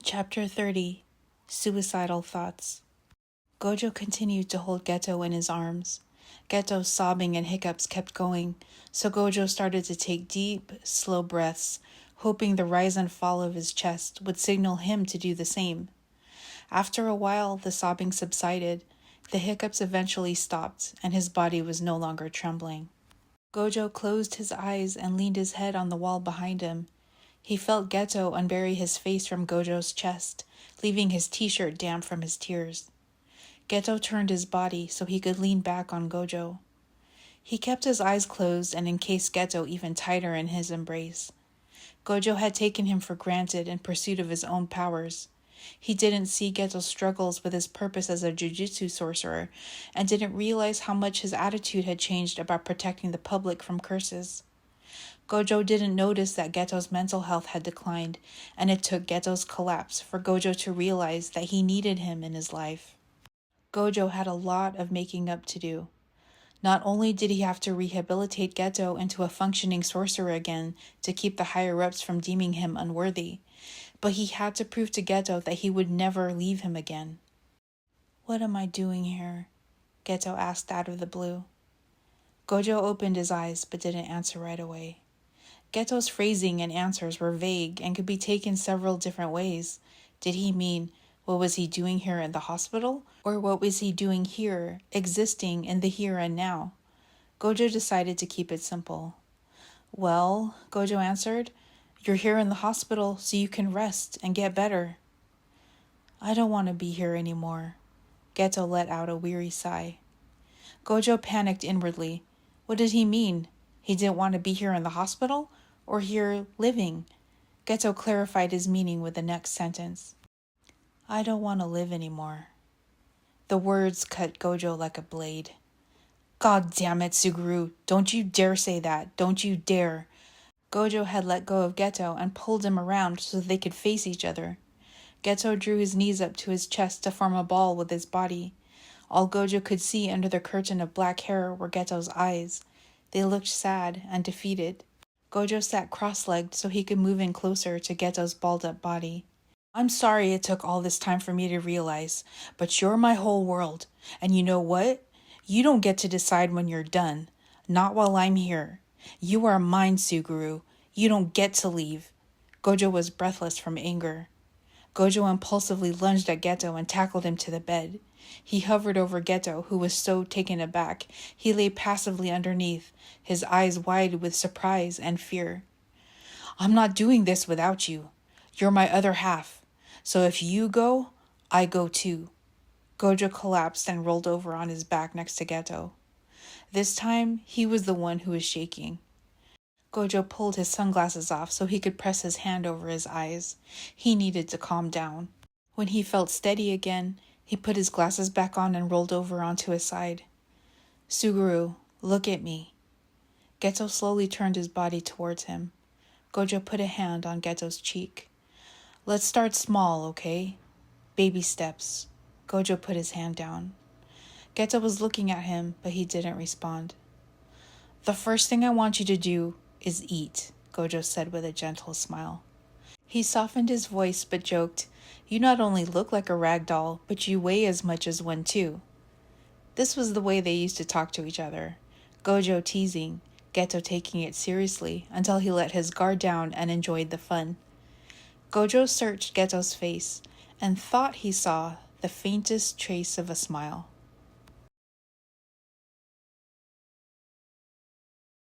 Chapter 30. Suicidal Thoughts. Gojo continued to hold Geto in his arms. Geto's sobbing and hiccups kept going, so Gojo started to take deep, slow breaths, hoping the rise and fall of his chest would signal him to do the same. After a while, the sobbing subsided, the hiccups eventually stopped, and his body was no longer trembling. Gojo closed his eyes and leaned his head on the wall behind him. He felt Geto unbury his face from Gojo's chest, leaving his t-shirt damp from his tears. Geto turned his body so he could lean back on Gojo. He kept his eyes closed and encased Geto even tighter in his embrace. Gojo had taken him for granted in pursuit of his own powers. He didn't see Geto's struggles with his purpose as a jujutsu sorcerer, and didn't realize how much his attitude had changed about protecting the public from curses. Gojo didn't notice that Geto's mental health had declined, and it took Geto's collapse for Gojo to realize that he needed him in his life. Gojo had a lot of making up to do. Not only did he have to rehabilitate Geto into a functioning sorcerer again to keep the higher-ups from deeming him unworthy, but he had to prove to Geto that he would never leave him again. "What am I doing here?" Geto asked out of the blue. Gojo opened his eyes but didn't answer right away. Geto's phrasing and answers were vague and could be taken several different ways. Did he mean, what was he doing here in the hospital? Or what was he doing here, existing in the here and now? Gojo decided to keep it simple. "Well," Gojo answered, "you're here in the hospital so you can rest and get better." "I don't want to be here anymore." Geto let out a weary sigh. Gojo panicked inwardly. What did he mean? He didn't want to be here in the hospital? Or here living? Geto clarified his meaning with the next sentence. "I don't want to live anymore." The words cut Gojo like a blade. "God damn it, Suguru. Don't you dare say that. Don't you dare." Gojo had let go of Geto and pulled him around so they could face each other. Geto drew his knees up to his chest to form a ball with his body. All Gojo could see under the curtain of black hair were Geto's eyes. They looked sad and defeated. Gojo sat cross-legged so he could move in closer to Geto's balled-up body. "I'm sorry it took all this time for me to realize, but you're my whole world. And you know what? You don't get to decide when you're done. Not while I'm here. You are mine, Suguru. You don't get to leave." Gojo was breathless from anger. Gojo impulsively lunged at Geto and tackled him to the bed. He hovered over Geto, who was so taken aback, he lay passively underneath, his eyes wide with surprise and fear. "I'm not doing this without you. You're my other half. So if you go, I go too." Gojo collapsed and rolled over on his back next to Geto. This time, he was the one who was shaking. Gojo pulled his sunglasses off so he could press his hand over his eyes. He needed to calm down. When he felt steady again, he put his glasses back on and rolled over onto his side. "Suguru, look at me." Geto slowly turned his body towards him. Gojo put a hand on Geto's cheek. "Let's start small, okay? Baby steps." Gojo put his hand down. Geto was looking at him, but he didn't respond. "The first thing I want you to do is eat," Gojo said with a gentle smile. He softened his voice but joked, "You not only look like a rag doll, but you weigh as much as one too." This was the way they used to talk to each other. Gojo teasing, Geto taking it seriously until he let his guard down and enjoyed the fun. Gojo searched Geto's face and thought he saw the faintest trace of a smile.